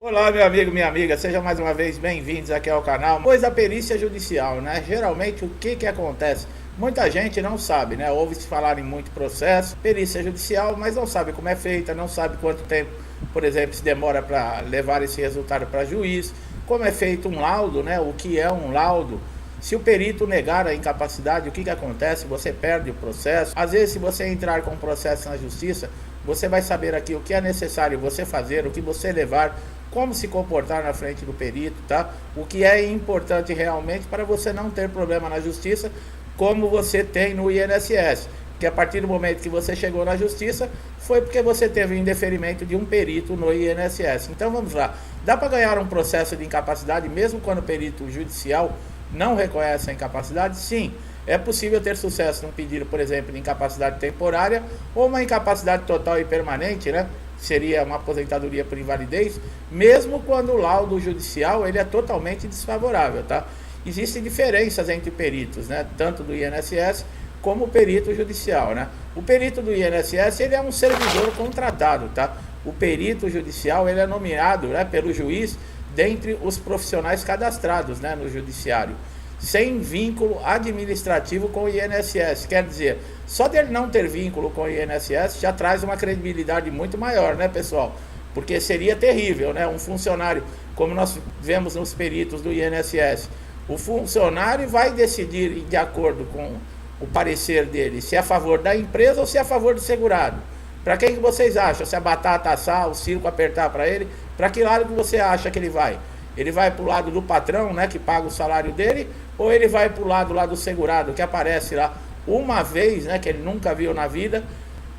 Olá, meu amigo, minha amiga, sejam mais uma vez bem-vindos aqui ao canal. Pois a perícia judicial, né? Geralmente o que acontece? Muita gente não sabe, né? Ouve-se falar em muito processo, perícia judicial, mas não sabe como é feita, não sabe quanto tempo, por exemplo, se demora para levar esse resultado para juiz, como é feito um laudo, né? O que é um laudo? Se o perito negar a incapacidade, o que acontece? Você perde o processo. Às vezes, se você entrar com um processo na justiça, você vai saber aqui o que é necessário você fazer, o que você levar, como se comportar na frente do perito, tá? O que é importante realmente para você não ter problema na justiça, como você tem no INSS. Porque a partir do momento que você chegou na justiça, foi porque você teve o indeferimento de um perito no INSS. Então vamos lá. Dá para ganhar um processo de incapacidade mesmo quando o perito judicial não reconhece a incapacidade? Sim. É possível ter sucesso num pedido, por exemplo, de incapacidade temporária ou uma incapacidade total e permanente, né? Seria uma aposentadoria por invalidez, mesmo quando o laudo judicial ele é totalmente desfavorável, tá? Existem diferenças entre peritos, né? Tanto do INSS como o perito judicial, né? O perito do INSS ele é um servidor contratado, tá? O perito judicial ele é nomeado, né, pelo juiz dentre os profissionais cadastrados, né, no judiciário, sem vínculo administrativo com o INSS. Quer dizer, só dele não ter vínculo com o INSS já traz uma credibilidade muito maior, né, pessoal? Porque seria terrível, né? Um funcionário, como nós vemos nos peritos do INSS, o funcionário vai decidir de acordo com o parecer dele, se é a favor da empresa ou se é a favor do segurado. Para quem que vocês acham? Se a batata assar, o circo apertar para ele, para que lado que você acha que ele vai? Ele vai para o lado do patrão, né, que paga o salário dele, ou ele vai para o lado lá do segurado, que aparece lá uma vez, né, que ele nunca viu na vida,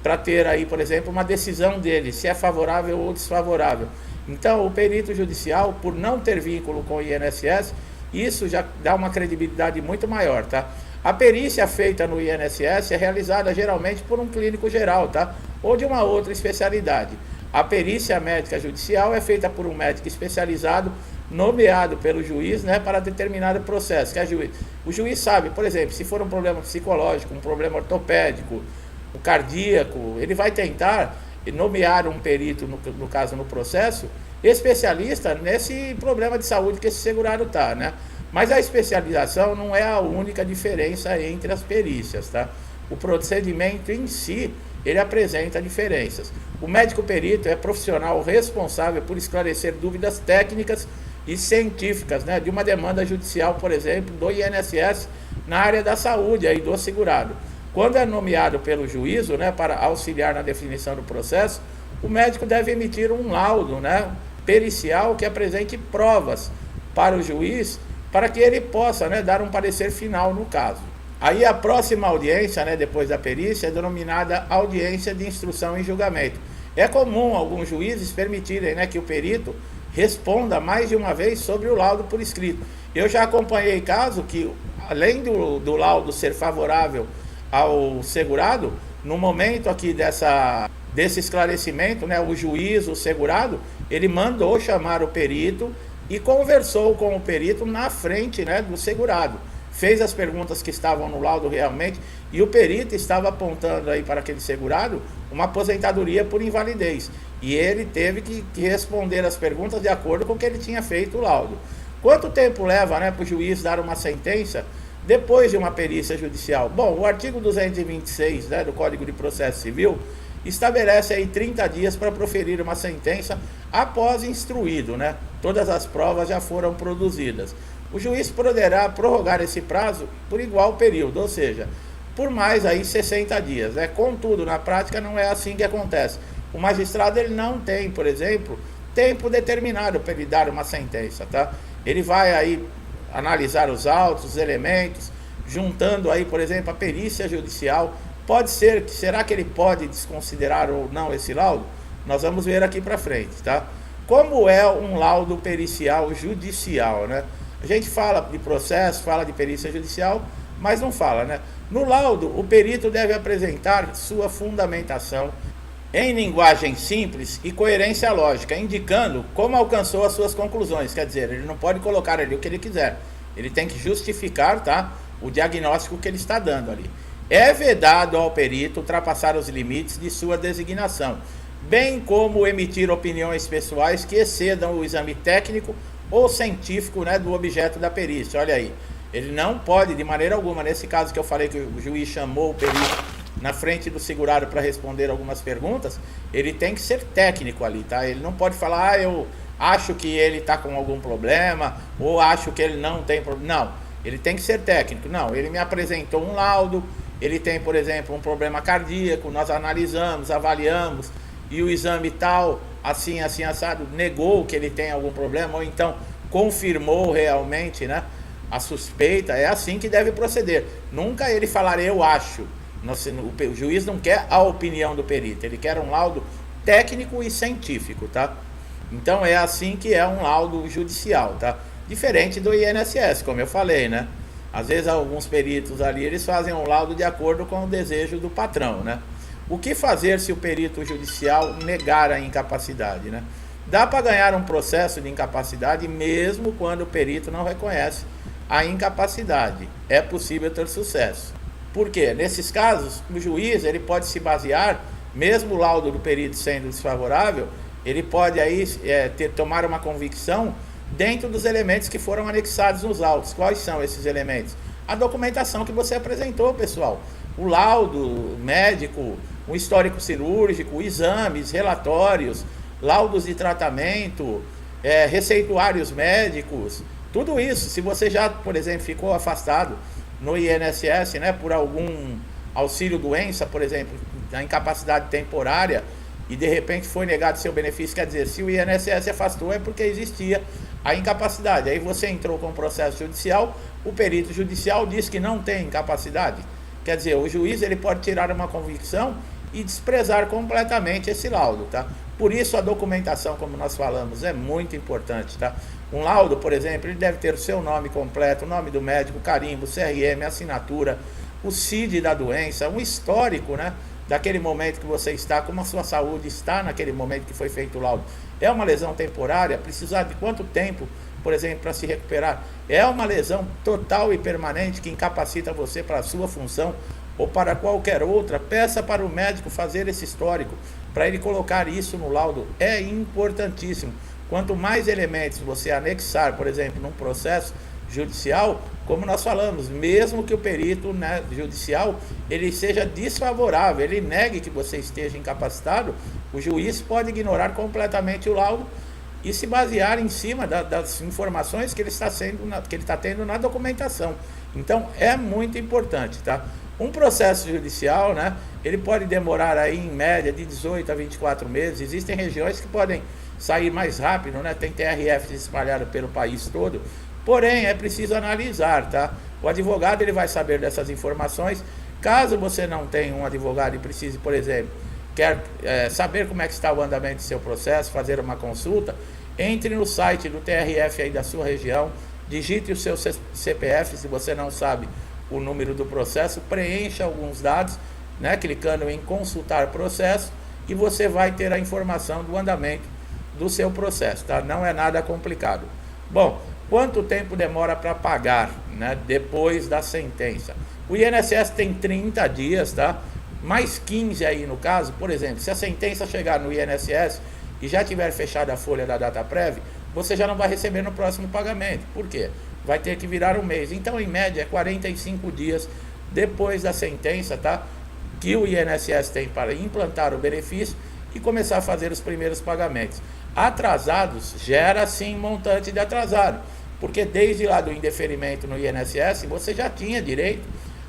para ter aí, por exemplo, uma decisão dele, se é favorável ou desfavorável. Então, o perito judicial, por não ter vínculo com o INSS, isso já dá uma credibilidade muito maior, tá? A perícia feita no INSS é realizada geralmente por um clínico geral, tá? Ou de uma outra especialidade. A perícia médica judicial é feita por um médico especializado, nomeado pelo juiz, né, para determinado processo. Que o juiz sabe, por exemplo, se for um problema psicológico, um problema ortopédico, o cardíaco, ele vai tentar nomear um perito, no caso no processo, especialista nesse problema de saúde que esse segurado está, né? Mas a especialização não é a única diferença entre as perícias, tá? O procedimento em si, ele apresenta diferenças. O médico perito é profissional responsável por esclarecer dúvidas técnicas e científicas, né, de uma demanda judicial, por exemplo, do INSS na área da saúde aí do segurado. Quando é nomeado pelo juízo, né, para auxiliar na definição do processo, o médico deve emitir um laudo, né, pericial que apresente provas para o juiz, para que ele possa, né, dar um parecer final no caso. Aí a próxima audiência, né, depois da perícia, é denominada audiência de instrução em julgamento. É comum alguns juízes permitirem, né, que o perito responda mais de uma vez sobre o laudo por escrito. Eu já acompanhei caso que, além do laudo ser favorável ao segurado, no momento aqui desse esclarecimento, né, o juiz, o segurado, ele mandou chamar o perito e conversou com o perito na frente, né, do segurado. Fez as perguntas que estavam no laudo realmente, e o perito estava apontando aí para aquele segurado uma aposentadoria por invalidez. E ele teve que responder as perguntas de acordo com o que ele tinha feito o laudo. Quanto tempo leva, né, para o juiz dar uma sentença depois de uma perícia judicial? Bom, o artigo 226, né, do Código de Processo Civil estabelece aí 30 dias para proferir uma sentença após instruído, né? Todas as provas já foram produzidas. O juiz poderá prorrogar esse prazo por igual período, ou seja, por mais aí 60 dias, né? Contudo, na prática não é assim que acontece. O magistrado ele não tem, por exemplo, tempo determinado para ele dar uma sentença, tá? Ele vai aí analisar os autos, os elementos, juntando aí, por exemplo, a perícia judicial. Pode ser que, será que ele pode desconsiderar ou não esse laudo? Nós vamos ver aqui para frente, tá? Como é um laudo pericial judicial, né? A gente fala de processo, fala de perícia judicial, mas não fala, né? No laudo, o perito deve apresentar sua fundamentação em linguagem simples e coerência lógica, indicando como alcançou as suas conclusões. Quer dizer, ele não pode colocar ali o que ele quiser. Ele tem que justificar, tá, o diagnóstico que ele está dando ali. É vedado ao perito ultrapassar os limites de sua designação. bem como emitir opiniões pessoais que excedam o exame técnico ou científico, né, do objeto da perícia. Olha aí, ele não pode de maneira alguma, nesse caso que eu falei que o juiz chamou o perito na frente do segurado para responder algumas perguntas, ele tem que ser técnico ali, tá? Ele não pode falar, eu acho que ele está com algum problema, ou acho que ele não tem problema. Não, ele tem que ser técnico. Não, ele me apresentou um laudo, ele tem, por exemplo, um problema cardíaco, nós analisamos, avaliamos, e o exame tal, assim, assim, assado, negou que ele tem algum problema, ou então confirmou realmente, né, a suspeita. É assim que deve proceder. Nunca ele falar, eu acho. O juiz não quer a opinião do perito, ele quer um laudo técnico e científico, tá? Então é assim que é um laudo judicial, tá? Diferente do INSS, como eu falei, né? Às vezes alguns peritos ali, eles fazem um laudo de acordo com o desejo do patrão, né? O que fazer se o perito judicial negar a incapacidade, né? Dá para ganhar um processo de incapacidade mesmo quando o perito não reconhece a incapacidade. É possível ter sucesso. Por quê? Nesses casos, o juiz ele pode se basear, mesmo o laudo do perito sendo desfavorável, ele pode aí tomar uma convicção dentro dos elementos que foram anexados nos autos. Quais são esses elementos? A documentação que você apresentou, pessoal. O laudo médico, o histórico cirúrgico, exames, relatórios, laudos de tratamento, receituários médicos, tudo isso. Se você já, por exemplo, ficou afastado no INSS, né, por algum auxílio-doença, por exemplo, a incapacidade temporária, e de repente foi negado seu benefício, quer dizer, se o INSS afastou é porque existia a incapacidade. Aí você entrou com o processo judicial, o perito judicial diz que não tem incapacidade. Quer dizer, o juiz ele pode tirar uma convicção e desprezar completamente esse laudo, tá? Por isso a documentação, como nós falamos, é muito importante, tá? Um laudo, por exemplo, ele deve ter o seu nome completo, o nome do médico, carimbo, CRM, assinatura, o CID da doença, um histórico, né, daquele momento que você está, como a sua saúde está naquele momento que foi feito o laudo. É uma lesão temporária? Precisar de quanto tempo, por exemplo, para se recuperar? É uma lesão total e permanente que incapacita você para a sua função ou para qualquer outra? Peça para o médico fazer esse histórico, para ele colocar isso no laudo. É importantíssimo. Quanto mais elementos você anexar, por exemplo, num processo judicial, como nós falamos, mesmo que o perito, né, judicial ele seja desfavorável, ele negue que você esteja incapacitado, o juiz pode ignorar completamente o laudo e se basear em cima das informações que ele está tendo na documentação. Então é muito importante, tá? Um processo judicial, né, ele pode demorar aí em média de 18 a 24 meses. Existem regiões que podem sair mais rápido, né? Tem TRFs espalhados pelo país todo. Porém, é preciso analisar, tá? O advogado ele vai saber dessas informações. Caso você não tenha um advogado e precise, por exemplo, quer saber como é que está o andamento do seu processo, fazer uma consulta, entre no site do TRF aí da sua região, digite o seu CPF, se você não sabe o número do processo, preencha alguns dados, né, clicando em consultar processo, e você vai ter a informação do andamento do seu processo, tá? Não é nada complicado. Bom, quanto tempo demora para pagar, né, depois da sentença? O INSS tem 30 dias, tá? Mais 15 aí no caso. Por exemplo, se a sentença chegar no INSS e já tiver fechado a folha da data prévia, você já não vai receber no próximo pagamento. Por quê? Vai ter que virar um mês. Então, em média, é 45 dias depois da sentença, tá, que o INSS tem para implantar o benefício e começar a fazer os primeiros pagamentos. Atrasados gera sim montante de atrasado, porque desde lá do indeferimento no INSS você já tinha direito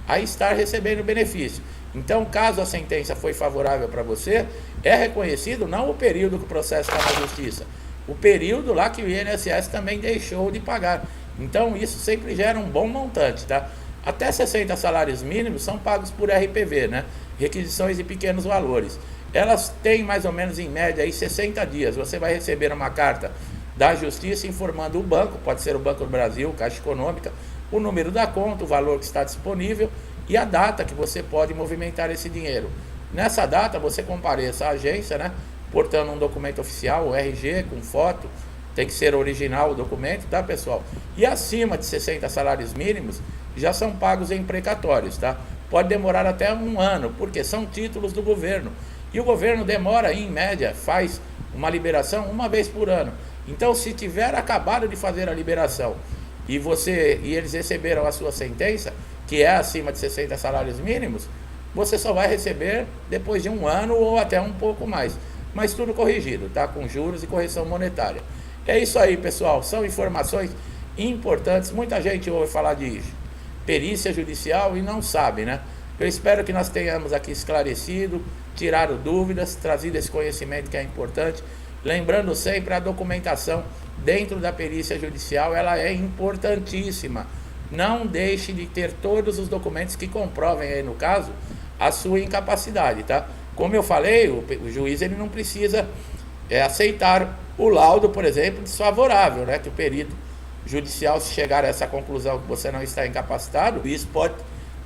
a estar recebendo benefício. Então, caso a sentença foi favorável para você, é reconhecido não o período que o processo está na justiça, o período lá que o INSS também deixou de pagar. Então, isso sempre gera um bom montante, tá? Até 60 salários mínimos são pagos por RPV, né? Requisições de pequenos valores. Elas têm mais ou menos em média aí 60 dias. Você vai receber uma carta da Justiça informando o banco, pode ser o Banco do Brasil, Caixa Econômica, o número da conta, o valor que está disponível e a data que você pode movimentar esse dinheiro. Nessa data você compareça à agência, né, portando um documento oficial, o RG, com foto, tem que ser original o documento, tá, pessoal? E acima de 60 salários mínimos já são pagos em precatórios, tá? Pode demorar até um ano, porque são títulos do governo. E o governo demora, em média, faz uma liberação uma vez por ano. Então, se tiver acabado de fazer a liberação e eles receberam a sua sentença, que é acima de 60 salários mínimos, você só vai receber depois de um ano ou até um pouco mais. Mas tudo corrigido, tá? Com juros e correção monetária. É isso aí, pessoal. São informações importantes. Muita gente ouve falar de perícia judicial e não sabe, né? Eu espero que nós tenhamos aqui esclarecido, tirado dúvidas, trazido esse conhecimento que é importante. Lembrando sempre, a documentação dentro da perícia judicial, ela é importantíssima. Não deixe de ter todos os documentos que comprovem aí, no caso, a sua incapacidade, tá? Como eu falei, o juiz ele não precisa aceitar o laudo, por exemplo, desfavorável, né? Que o perito judicial, se chegar a essa conclusão que você não está incapacitado, isso pode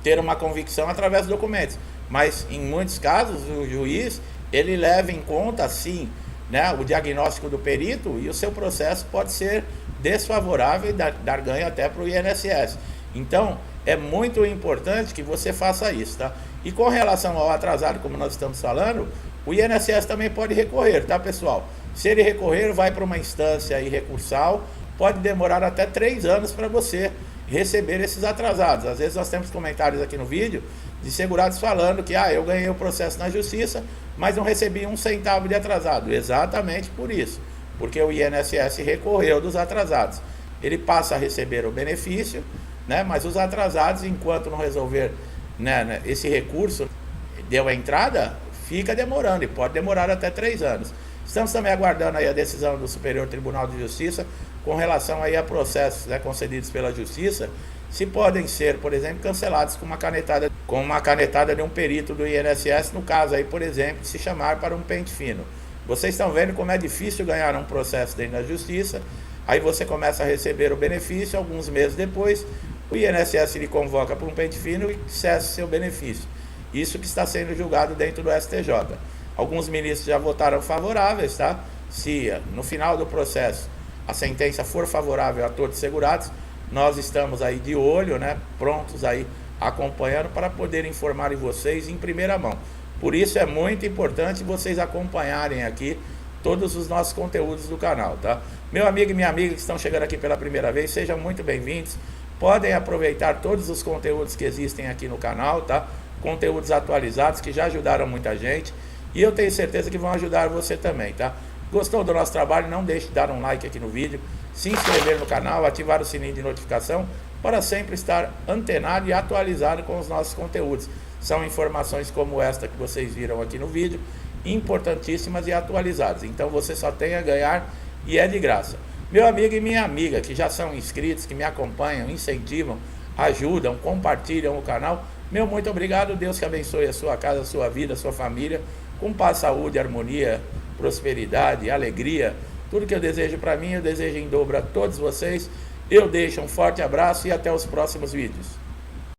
ter uma convicção através dos documentos. Mas em muitos casos o juiz ele leva em conta sim, né, o diagnóstico do perito, e o seu processo pode ser desfavorável e dar ganho até para o INSS. Então é muito importante que você faça isso, tá? E com relação ao atrasado, como nós estamos falando, o INSS também pode recorrer, tá, pessoal? Se ele recorrer, vai para uma instância aí recursal, pode demorar até 3 anos para você receber esses atrasados. Às vezes nós temos comentários aqui no vídeo de segurados falando que eu ganhei o processo na justiça, mas não recebi um centavo de atrasado. Exatamente por isso, porque o INSS recorreu dos atrasados. Ele passa a receber o benefício, né, mas os atrasados, enquanto não resolver, né, esse recurso, deu a entrada, fica demorando, e pode demorar até 3 anos. Estamos também aguardando aí a decisão do Superior Tribunal de Justiça com relação aí a processos, né, concedidos pela Justiça, se podem ser, por exemplo, cancelados com uma canetada de um perito do INSS, no caso aí, por exemplo, se chamar para um pente fino. Vocês estão vendo como é difícil ganhar um processo dentro da Justiça. Aí você começa a receber o benefício, alguns meses depois, o INSS lhe convoca para um pente fino e cessa o seu benefício. Isso que está sendo julgado dentro do STJ. Alguns ministros já votaram favoráveis, tá? Se no final do processo a sentença for favorável a todos os segurados, nós estamos aí de olho, né? Prontos aí, acompanhando para poder informar vocês em primeira mão. Por isso é muito importante vocês acompanharem aqui todos os nossos conteúdos do canal, tá? Meu amigo e minha amiga que estão chegando aqui pela primeira vez, sejam muito bem-vindos. Podem aproveitar todos os conteúdos que existem aqui no canal, tá? Conteúdos atualizados que já ajudaram muita gente. E eu tenho certeza que vão ajudar você também, tá? Gostou do nosso trabalho? Não deixe de dar um like aqui no vídeo, se inscrever no canal, ativar o sininho de notificação para sempre estar antenado e atualizado com os nossos conteúdos. São informações como esta que vocês viram aqui no vídeo, importantíssimas e atualizadas. Então você só tem a ganhar e é de graça. Meu amigo e minha amiga que já são inscritos, que me acompanham, incentivam, ajudam, compartilham o canal, meu muito obrigado. Deus que abençoe a sua casa, a sua vida, a sua família, com paz, saúde, harmonia, prosperidade, alegria. Tudo que eu desejo para mim, eu desejo em dobro a todos vocês. Eu deixo um forte abraço e até os próximos vídeos.